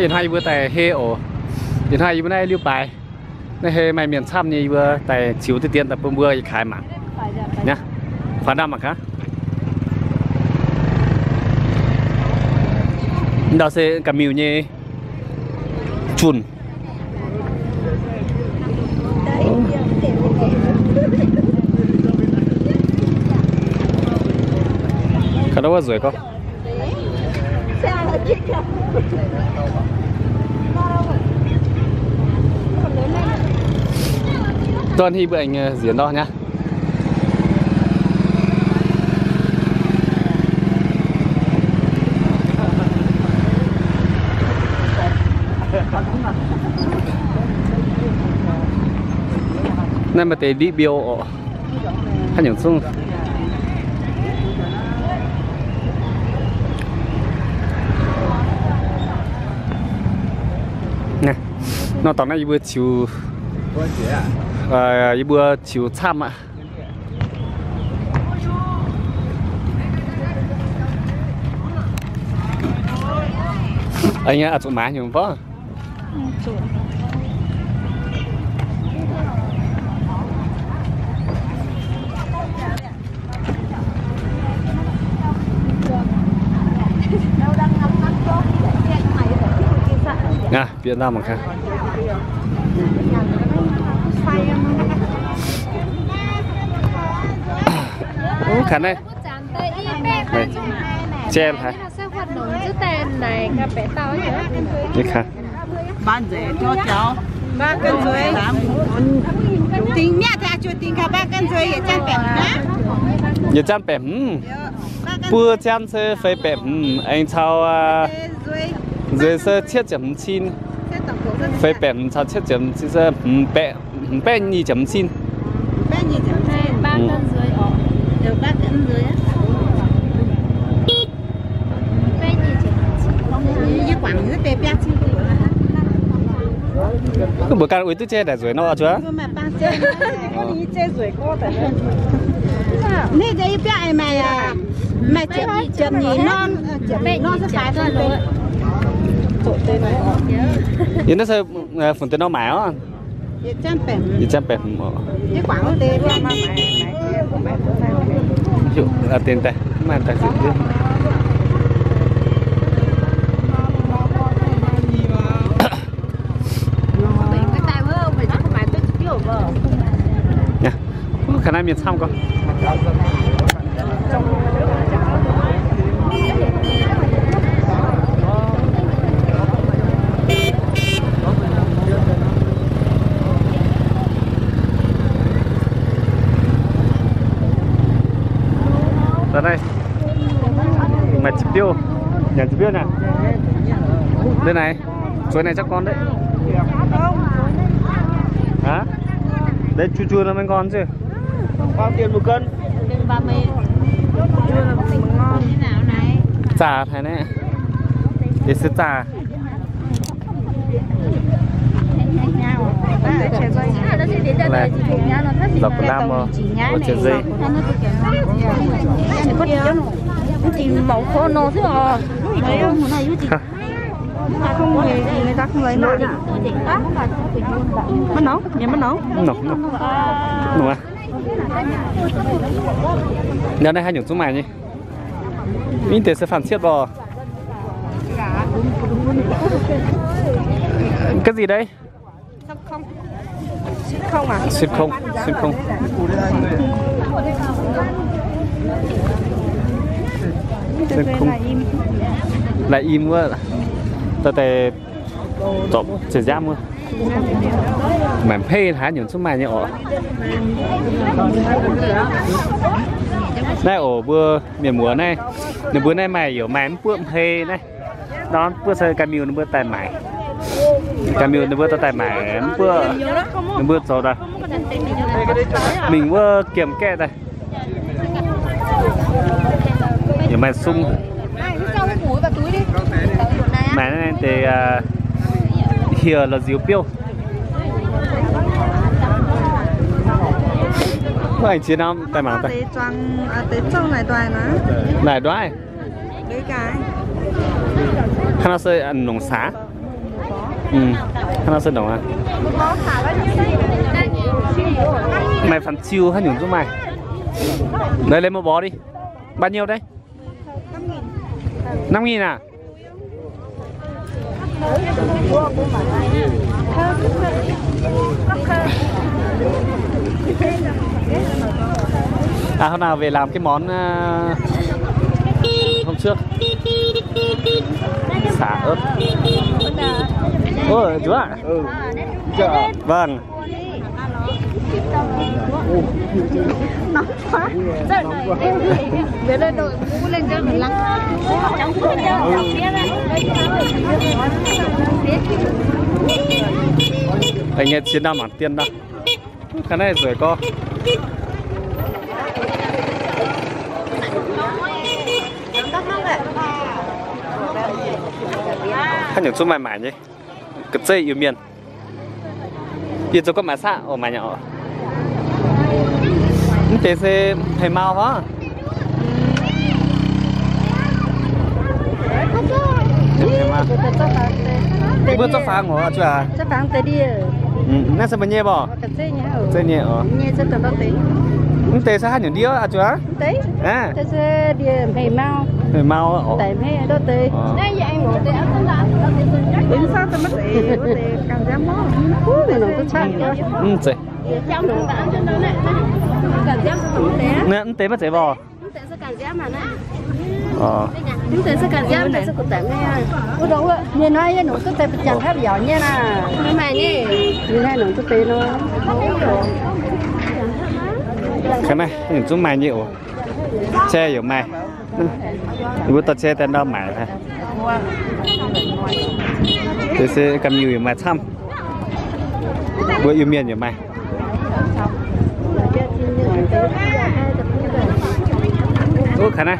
hiện hay vừa tại he ổ hiện hay bữa nay lưu bài này he mày miền Sam như vừa tại chiếu từ tiền tập vừa khai mạng nhá phá đam mà cá đó sẽ cầm miêu như chun cái đó rồi có tuần thì bữa anh diễn đó nhá nên mà để đi biểu hay những xung nè nó tao này vừa chiều vừa chiều tham ạ anh ở chỗ má nhiều không nha Việt Nam mà khác khán này chen hả đi khá bán rẻ cho cháu 3 cân rưỡi tính nhá thì chú tính cả 3 cân rưỡi trăm bẻm nhá giờ trăm bẻm bữa trăm sẽ phải bẻm anh sau dưới sơ chiết chấm chín phải bẻm sau chiết chấm chín sơ bẻm nhì chấm chín 3 cân rưỡi được 3 cân rưỡi cái bữa can uống tứ che để rồi nó chưa? Nè đây bé mày à, mày chậm nhỉ non sẽ phải rồi. Yên nó sẽ phần tên nó mèo à? Trăm bẹt. Cái quảng tên mà dụ là tiền đây, mà tài sự chứ. Nha, khả năng miền Sam con. Đây mà chip tiêu nhà chip tiêu nè đây này chuối này chắc con đấy hả đấy chua chua là mấy con chứ bao tiền 1 cân 30 chua là ngon thế nào này trà thế này để xếp trà này dọc lam ở trên dây thì mẫu khô nô thế à không người ta không lấy nổi mất nấu nhà mất nấu nổ à nhà này hai những số mày nhỉ mình tiền sẽ phản siết bò cái gì đấy không à ship không lại im quá ta tè chọc chỉ giam quá mà phê hả những số mày như ổ này ổ bữa miền múa này nếu bữa nay mày ở mày bữa phê này đó bữa xây camion nó bữa tài mày camion nó bữa tài mày bữa rồi đây mình bữa kiểm kẹ đây giờ mày sung mày này thì here là diều piêu anh chiến không tại mà tại trong này đoài này đoài cái khăn xây ăn nồng xá nó sơn đồng à mày phản chiêu hay nhổn giúp mày đây lấy một bó đi bao nhiêu đấy 5.000 à hôm nào về làm cái món hôm trước xả ớt. Ôi chú ạ. Vâng. Nóng quá. Về đây đội mũ lên cho mình lắng. Anh nghe chiến nam bản tiên đó. Cái này rồi co. Hắn những số mày mải nhỉ, cực dây yêu miền, yên cho có mày xạ ở mày nhỏ, thế sẽ thầy mau hả? Bữa cho phang hả chú à? Cho phang tới đi. Nãy sao mà nhẹ bỏ? Dây nhẹ ở. Nhẹ cho tao tí. Tế sao hắn những đĩa à chú à? Tế. À. Tế sẽ đi thầy mau. Thầy mau ở. Tại mấy đó tế. Đây vậy anh ngồi tế ăn không đã. Đến sao tao mất tế càng dám mó. Thì nó cứ chắc cơ. Dậy. Trong nó đã ăn cho nó này. Càng dám không tế. Nè, tế mất tế bò. Tế sẽ càng dám mà nè. Chúng tế sẽ càng dám tế sẽ cũng tạm nghe. Ủa đâu ạ. Nhìn hai nó cứ tế chẳng khác giỏi nha nè. Nhưng mà nhỉ. Nhìn hai nó cứ tế nó. Cái này những chút mày nhiều che ở mày bữa tao che tên đâu mày thôi tôi sẽ cầm nhiều mày thăm bữa yêu miền ở mày ô khả này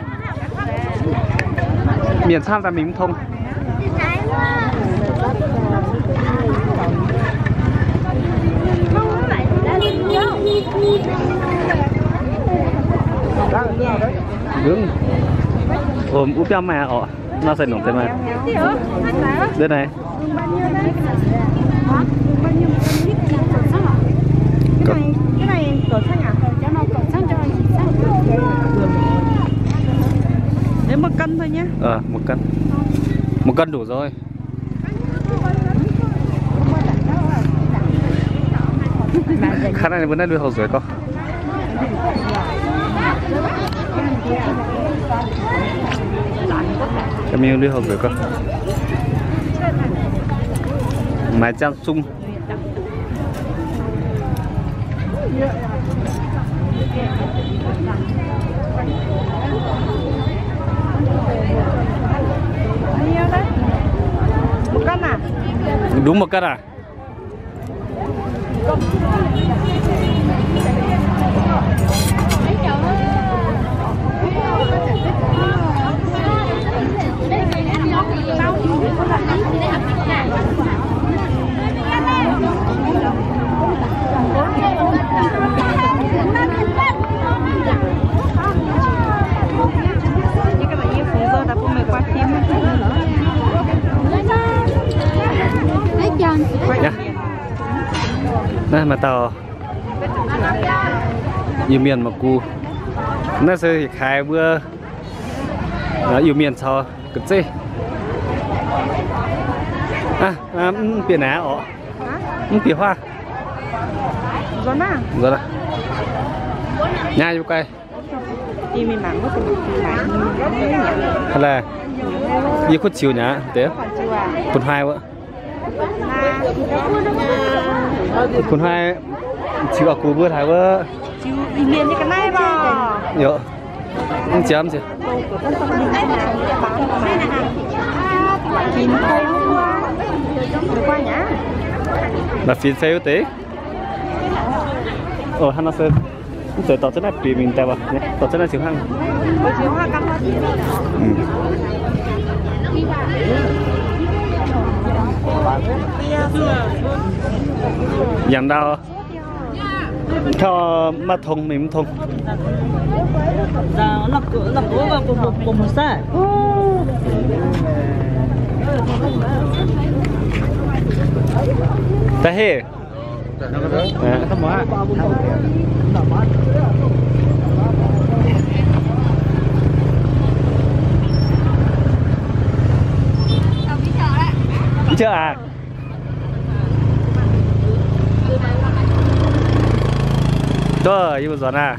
miền thăm và mình thông đúng ôm úp cho mà họ nó sẽ nổi thêm mà đây này cái này cỡ xanh à? Cho nó cỡ xanh cho nó đấy 1 cân thôi nhé. 1 cân đủ rồi. Khả năng bữa nay đưa hậu dưới con. Cái miếng đưa hậu dưới con. Mái trang sung. Nhiêu đấy? 1 cân à? Đúng 1 cân à? Đây mà tao yêu miền mà cu nó sẽ khai bữa nó yêu miền sau cực gì biển á ở biển hoa rồi nè nhai vô cây đi mình mặn có hay là đi khuất chiều nhá thế con hai vợ con hai chiều ở cú bữa thái vợ chiều đi miền như cái này mà nhớ anh chém gì là phiền xe tế hắn nó sơn rồi tao rất là vì mình tay vào tao rất là chịu hăng giảm đau cho mắt thông mình thông là của một xe he đi chợ à rồi, yêu gió à